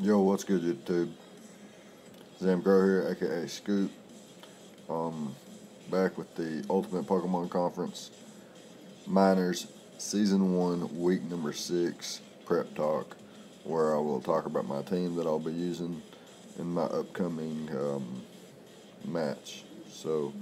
Yo, what's good, YouTube? Zamcrow here, aka Scoop. Back with the Ultimate Pokemon Conference Minors Season 1, Week number 6 Prep Talk, where I will talk about my team that I'll be using in my upcoming match. So,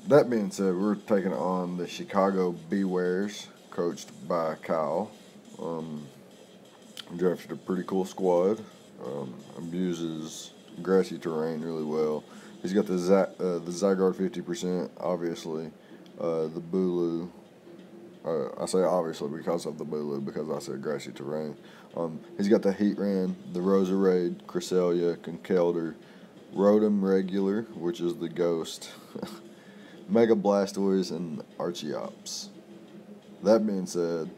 that being said, we're taking on the Chicago Bewares, coached by Kyle. Drafted a pretty cool squad. Abuses grassy terrain really well. He's got the Zygarde 50%, obviously. The Bulu. I say obviously because of the Bulu, because I said grassy terrain. He's got the Heatran, the Roserade, Cresselia, Conkeldurr, Rotom Regular, which is the Ghost, Mega Blastoise, and Archeops. That being said,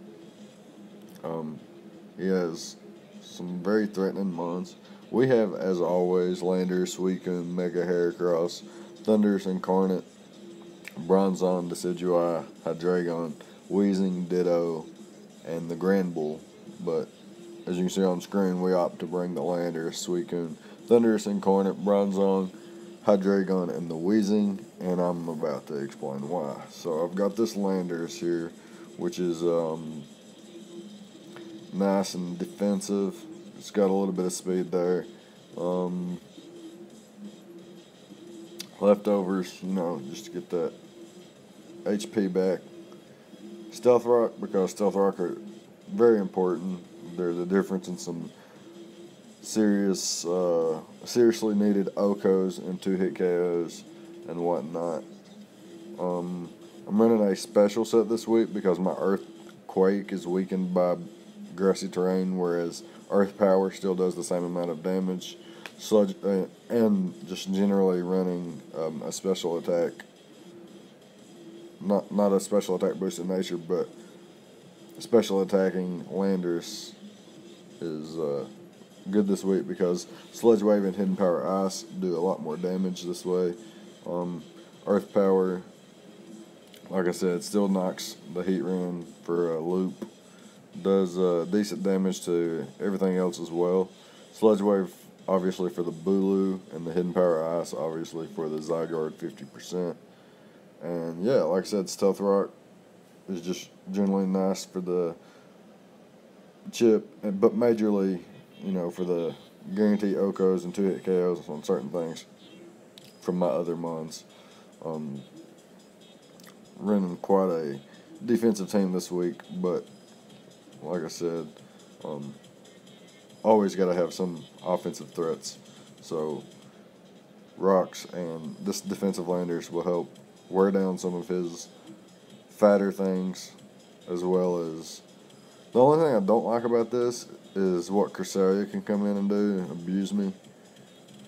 he has some very threatening mons. We have, as always, Landorus, Suicune, Mega Heracross, Thundurus Incarnate, Bronzong, Decidueye, Hydreigon, Weezing, Ditto, and the Granbull. But as you can see on screen, we opt to bring the Landorus, Suicune, Thundurus Incarnate, Bronzong, Hydreigon, and the Weezing, and I'm about to explain why. So I've got this Landorus here, which is nice and defensive. It's got a little bit of speed there. Leftovers, just to get that HP back. Stealth Rock, because Stealth Rock are very important. They're the difference in some seriously needed OHKOs and 2-hit KOs and whatnot. I'm running a special set this week because my Earthquake is weakened by grassy terrain, whereas Earth Power still does the same amount of damage. Sludge, and just generally running a special attack. Not a special attack boost in nature, but special attacking Landorus is good this week because Sludge Wave and Hidden Power Ice do a lot more damage this way. Earth Power, like I said, still knocks the Heatran for a loop. Does decent damage to everything else as well. Sludge Wave, obviously, for the Bulu, and the Hidden Power Ice, obviously, for the Zygarde 50%. And yeah, like I said, Stealth Rock is just generally nice for the chip, but majorly, for the guarantee OHKOs and 2-hit KOs on certain things from my other mons. Running quite a defensive team this week, but like I said, always got to have some offensive threats. So rocks and this defensive Landorus will help wear down some of his fatter things, as well as the only thing I don't like about this is what Cresselia can come in and do and abuse me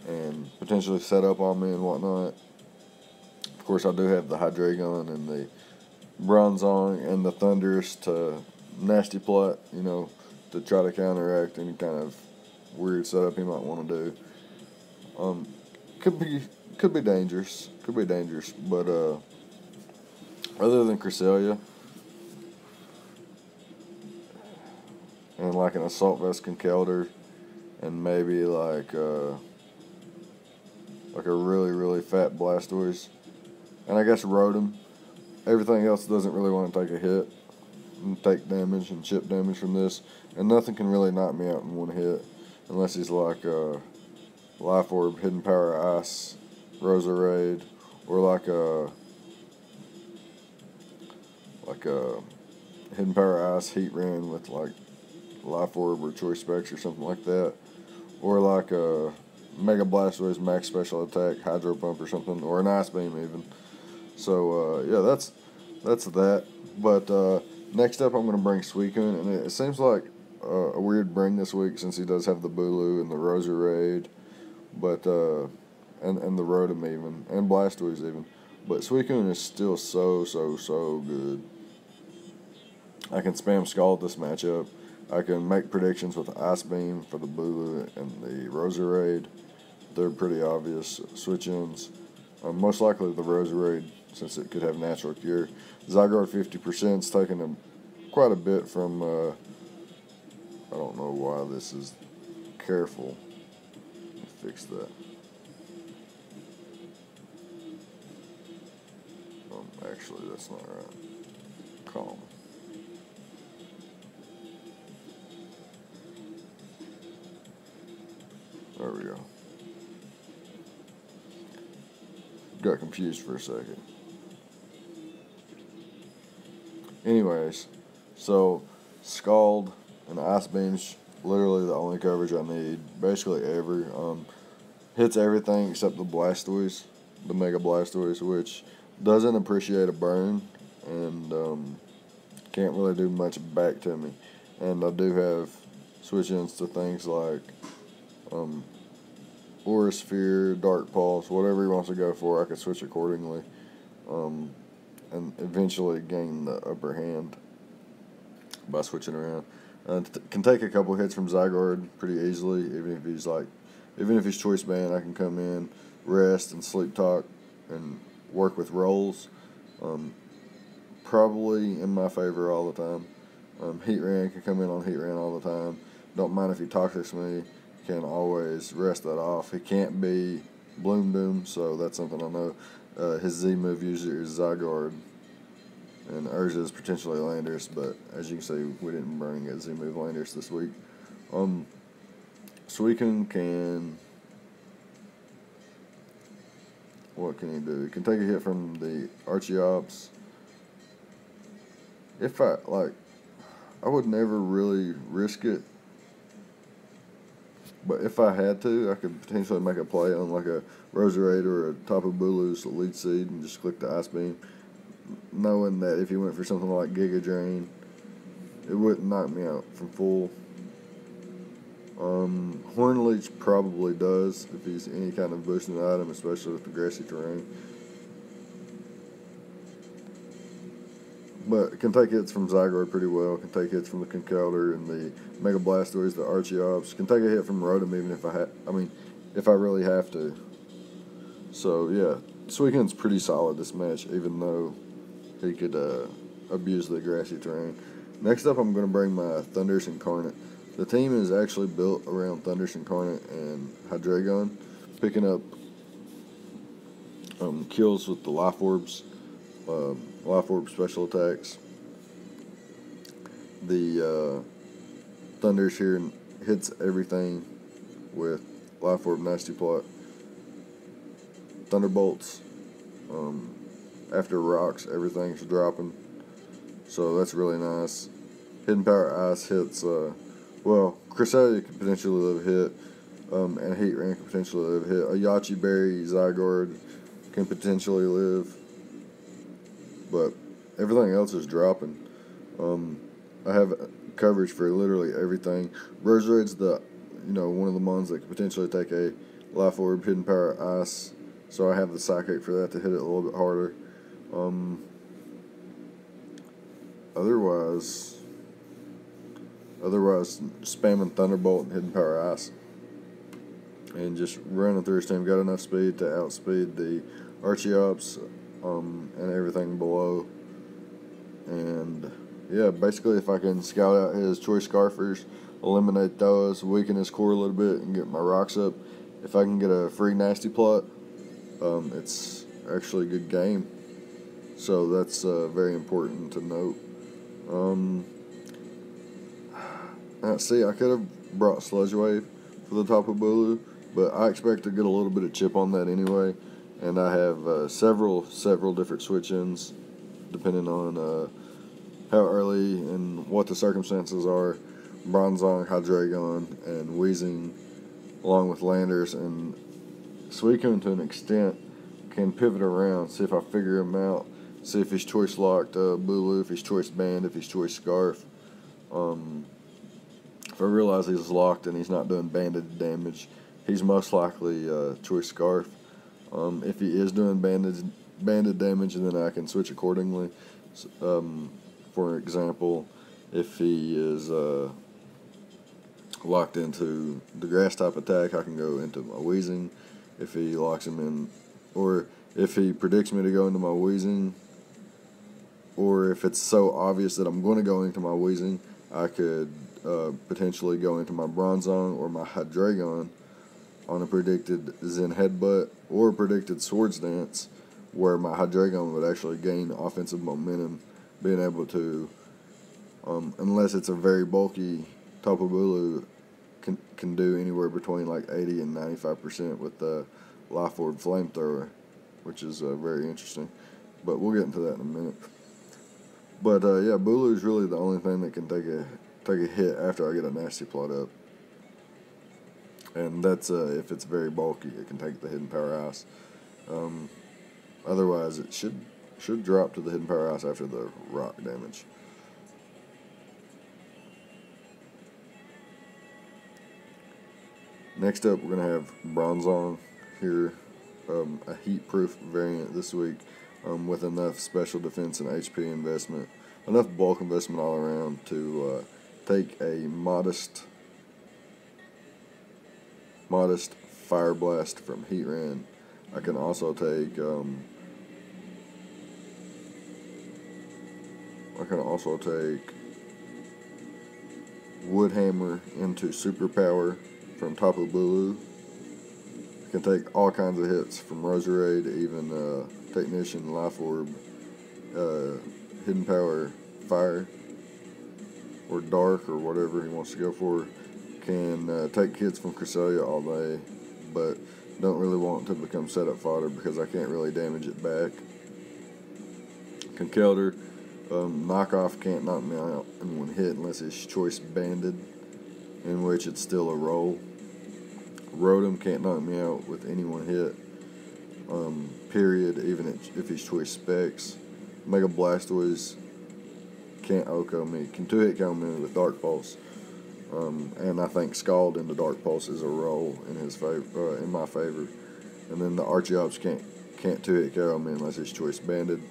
and potentially set up on me and whatnot. Of course, I do have the Hydreigon and the Bronzong and the Thundurus to nasty plot, to try to counteract any kind of weird setup he might want to do. Could be dangerous. But other than Cresselia and like an Assault Vest Conkeldurr and maybe like a really, really fat Blastoise, and I guess Rotom, everything else doesn't really want to take a hit and take damage and chip damage from this, and nothing can really knock me out in one hit unless he's like Life Orb, Hidden Power Ice, Roserade, or like a Hidden Power Ice Heatran with like Life Orb or Choice Specs or something like that, or like a Mega Blastoise Max Special Attack Hydro Pump or something, or an Ice Beam even. So yeah, that's that. But next up, I'm going to bring Suicune, and it seems like a weird bring this week since he does have the Bulu and the Roserade, but and the Rotom even, and Blastoise even. But Suicune is still so good. I can spam Scald this matchup. I can make predictions with Ice Beam for the Bulu and the Roserade. They're pretty obvious switch-ins. Most likely the Roserade, since it could have natural cure. Zygarde 50% is taking quite a bit from I don't know why this is careful. Let me fix that. Actually, that's not right. Calm. There we go. Got confused for a second. Anyways, so Scald and Ice Beam's literally the only coverage I need, basically ever. Hits everything except the Blastoise, the Mega Blastoise, which doesn't appreciate a burn and can't really do much back to me. And I do have switch-ins to things like Aura Sphere, Dark Pulse, whatever he wants to go for, I can switch accordingly. And eventually gain the upper hand by switching around. Can take a couple hits from Zygarde pretty easily, even if he's choice banned. I can come in, rest, and sleep talk, and work with rolls. Probably in my favor all the time. Heatran can come in on Heatran all the time. Don't mind if he toxics me. Can always rest that off. He can't be Bloom Doom, so that's something I know. His Z move user is Zygarde, and Urza is potentially Landorus, but as you can see, we didn't bring a Z move Landorus this week. Suicune can. What can he do? He can take a hit from the Archeops. If I would never really risk it. But if I had to, I could potentially make a play on like a Roserade or a Tapu Bulu's Lead Seed and just click the Ice Beam, knowing that if he went for something like Giga Drain, it wouldn't knock me out from full. Horn Leech probably does if he's any kind of boosting item, especially with the grassy terrain. But can take hits from Zygarde pretty well. Can take hits from the Conkeldurr and the Mega Blastoise, the Archeops. Can take a hit from Rotom even if I really have to. So yeah, Suicune's pretty solid this match, even though he could abuse the grassy terrain. Next up, I'm going to bring my Thundurus Incarnate. The team is actually built around Thundurus Incarnate and Hydreigon, picking up kills with the Life Orbs. Life Orb special attacks. The Thundurus here hits everything with Life Orb Nasty Plot. Thunderbolts. After rocks, everything's dropping. So that's really nice. Hidden Power Ice hits, Cresselia could potentially live a hit. And Heatran could potentially live a hit. A Yachi Berry, Zygarde can potentially live. But everything else is dropping. I have coverage for literally everything. Roserade's one of the mons that could potentially take a Life Orb, Hidden Power, Ice. So I have the Psychic for that to hit it a little bit harder. Otherwise spamming Thunderbolt and Hidden Power Ice. And just running through his team. Got enough speed to outspeed the Archeops and everything below. And yeah, basically if I can scout out his Choice Scarfers, eliminate those, weaken his core a little bit, and get my rocks up, if I can get a free Nasty Plot, it's actually a good game. So that's very important to note. See, I could have brought Sludge Wave for the Tapu Bulu, but I expect to get a little bit of chip on that anyway. And I have several different switch-ins, depending on how early and what the circumstances are. Bronzong, Hydreigon, and Weezing, along with Landers and Suicune to an extent, can pivot around, see if I figure him out, see if he's choice locked, Bulu, if he's choice banned, if he's choice Scarf. If I realize he's locked and he's not doing banded damage, he's most likely choice Scarf. If he is doing banded damage, then I can switch accordingly. For example, if he is locked into the grass type attack, I can go into my Weezing. If he locks him in, or if he predicts me to go into my Weezing, or if it's so obvious that I'm going to go into my Weezing, I could potentially go into my Bronzong or my Hydreigon on a predicted Zen Headbutt or a predicted Swords Dance, where my Hydreigon would actually gain offensive momentum, being able to, unless it's a very bulky Tapu Bulu, can do anywhere between like 80 and 95% with the Life Orb Flamethrower, which is very interesting. But we'll get into that in a minute. But yeah, Bulu is really the only thing that can take a hit after I get a Nasty Plot up. And that's if it's very bulky, it can take the Hidden Powerhouse. Otherwise, it should drop to the Hidden Powerhouse after the rock damage. Next up, we're going to have Bronzong here, a heat-proof variant this week with enough special defense and HP investment, enough bulk investment all around to take a modest Fire Blast from Heatran. I can also take Wood Hammer into Superpower from Tapu Bulu. I can take all kinds of hits from Roserade, even Technician, Life Orb, Hidden Power, Fire, or Dark, or whatever he wants to go for. Can take hits from Cresselia all day, but don't really want to become setup fodder because I can't really damage it back. Conkeldurr, knockoff can't knock me out in one hit unless it's choice banded, in which it's still a roll. Rotom can't knock me out with any one hit, period, even if he's choice specs. Mega Blastoise can't OHKO me, can 2-hit KO me with Dark Pulse. And I think Scald into Dark Pulse is a roll in his favor, in my favor. And then the Archeops can't 2-hit KO me unless he's choice banded.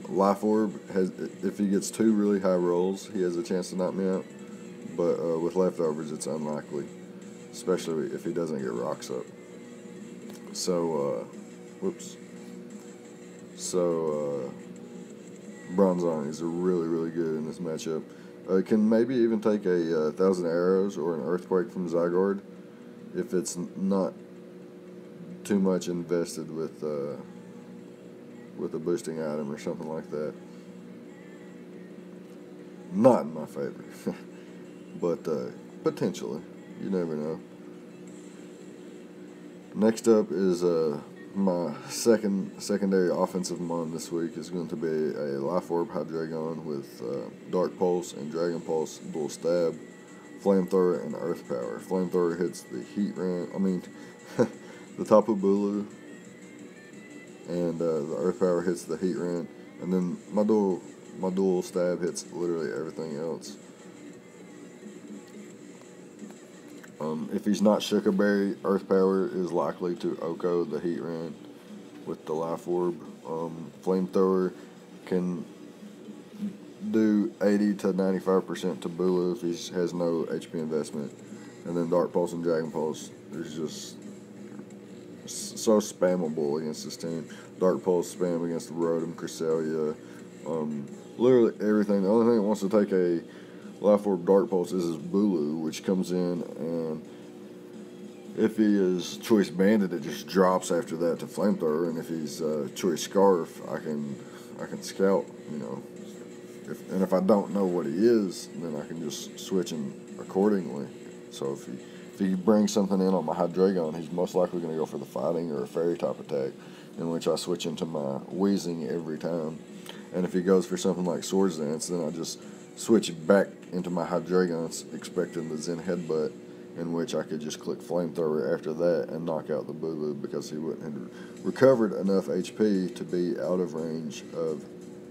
Life Orb has, if he gets 2 really high rolls, he has a chance to knock me out. But with leftovers, it's unlikely, especially if he doesn't get rocks up. So, Bronzong is really, really good in this matchup. Can maybe even take a 1,000 Arrows or an Earthquake from Zygarde if it's not too much invested with a boosting item or something like that. Not in my favor, but potentially. You never know. Next up is my secondary offensive mon this week is going to be a Life Orb Hydreigon with Dark Pulse and Dragon Pulse dual stab, Flamethrower, and Earth Power. Flamethrower hits the the Tapu Bulu, and the Earth Power hits the Heatran, and then my dual stab hits literally everything else. If he's not Shuka Berry, Earth Power is likely to OHKO the Heatran with the Life Orb. Flamethrower can do 80 to 95% to Bulu if he has no HP investment. And then Dark Pulse and Dragon Pulse is just so spammable against this team. Dark Pulse spam against Rotom, Cresselia, literally everything. The only thing that wants to take a Life Orb Dark Pulse is Bulu, which comes in, and if he is choice banded, it just drops after that to Flamethrower, and if he's choice Scarf, I can scout, you know. If I don't know what he is, then I can just switch him accordingly. So if he brings something in on my Hydreigon, he's most likely going to go for the Fighting or a Fairy type attack, in which I switch into my Weezing every time. And if he goes for something like Swords Dance, then I just switch back into my Hydreigon, expecting the Zen Headbutt, in which I could just click Flamethrower after that and knock out the Bulu because he wouldn't have recovered enough HP to be out of range of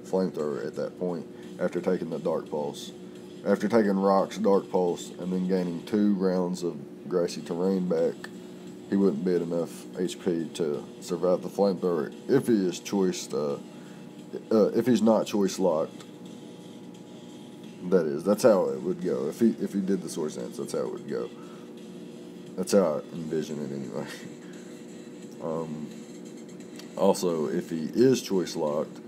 Flamethrower at that point after taking the Dark Pulse. After taking Rocks, Dark Pulse, and then gaining 2 rounds of Grassy Terrain back, he wouldn't be at enough HP to survive the Flamethrower if he is if he's not choice locked. That is, that's how it would go. If he did the Swords Dance, that's how it would go. That's how I envision it anyway. Also, if he is choice locked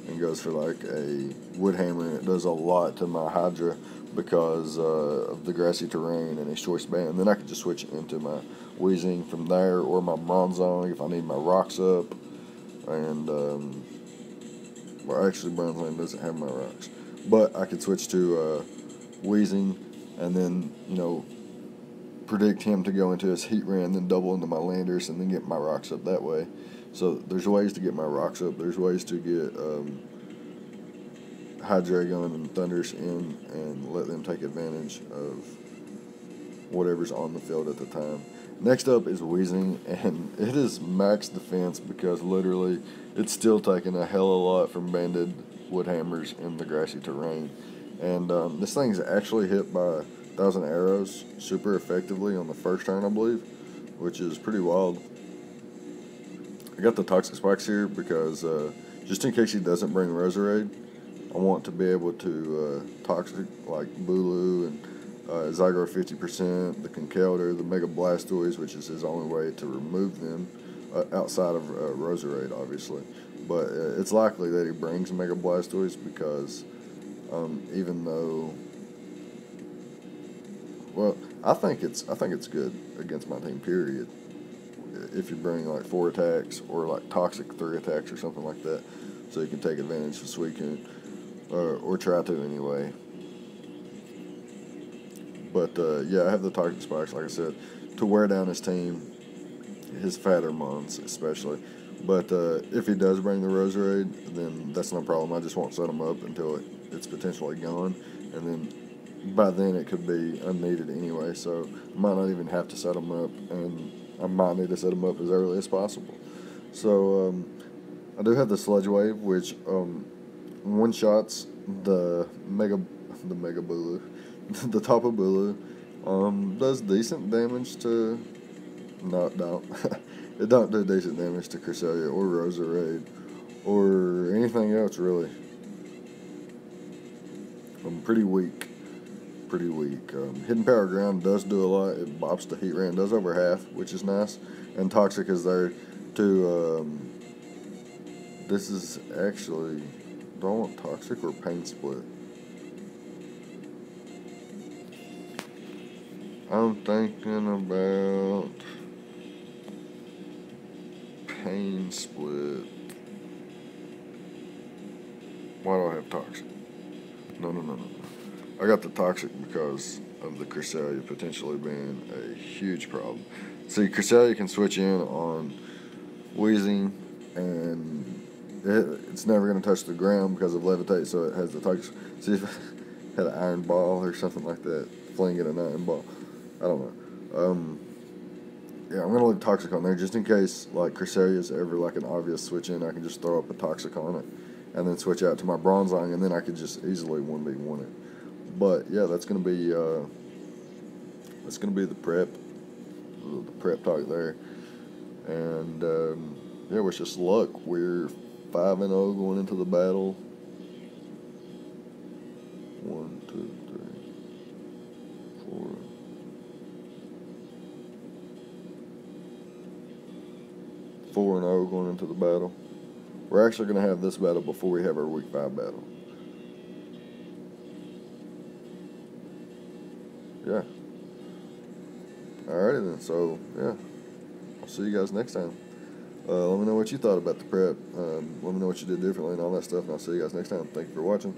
and goes for like a Wood Hammer, and it does a lot to my Hydra because of the grassy terrain and his choice band. And then I could just switch into my wheezing from there, or my bronzong if I need my rocks up. And well, actually, bronzong doesn't have my rocks, but I could switch to wheezing, and then predict him to go into his heat ran, then double into my landers, and then get my rocks up that way. So there's ways to get my rocks up. There's ways to get Hydreigon and Thunders in and let them take advantage of whatever's on the field at the time. Next up is Wheezing, and it is max defense because literally it's still taking a hell of a lot from banded wood hammers in the grassy terrain. And this thing's actually hit by 1,000 arrows super effectively on the first turn, I believe, which is pretty wild. I got the Toxic Spikes here because just in case he doesn't bring Roserade, I want to be able to Toxic like Bulu and Zygarde 50%, the Conkeldurr, the Mega Blastoise, which is his only way to remove them outside of Roserade, obviously. But it's likely that he brings Mega Blastoise because even though, well, I think it's good against my team. Period. If you bring like 4 attacks or like Toxic 3 attacks or something like that, so you can take advantage of Suicune, or try to anyway. But yeah, I have the Toxic Spikes, like I said, to wear down his team, his fatter mons especially. But if he does bring the Roserade, then that's no problem. I just won't set him up until it's potentially gone, and then by then it could be unneeded anyway. So I might not even have to set him up, and I might need to set him up as early as possible. So I do have the Sludge Wave, which one shots the Mega Bulu. The Tapu Bulu does decent damage to. No, it don't. It don't do decent damage to Cresselia or Roserade or anything else really. Pretty weak. Hidden Power Ground does do a lot. It bops the Heat Ran, does over half, which is nice. And Toxic is there to. This is actually. Do I want Toxic or Pain Split? I'm thinking about Pain Split. Why do I have Toxic? No. I got the Toxic because of the Cresselia potentially being a huge problem. See, Cresselia can switch in on Wheezing, and it's never going to touch the ground because of Levitate, so it has the Toxic. See, if it had an Iron Ball or something like that, fling it an Iron Ball. I don't know. Yeah, I'm going to leave Toxic on there just in case, like, Cresselia is ever, like, an obvious switch in. I can just throw up a Toxic on it and then switch out to my Bronzong, and then I could just easily 1v1 it. But, yeah, that's going to be the prep talk there. And, yeah, wish us luck. We're 5-0 going into the battle. 1, 2, 3, 4. 4-0 going into the battle. We're actually going to have this battle before we have our Week 5 battle. Yeah. Alrighty then. So, yeah. I'll see you guys next time. Let me know what you thought about the prep. Let me know what you did differently and all that stuff, and I'll see you guys next time. Thank you for watching.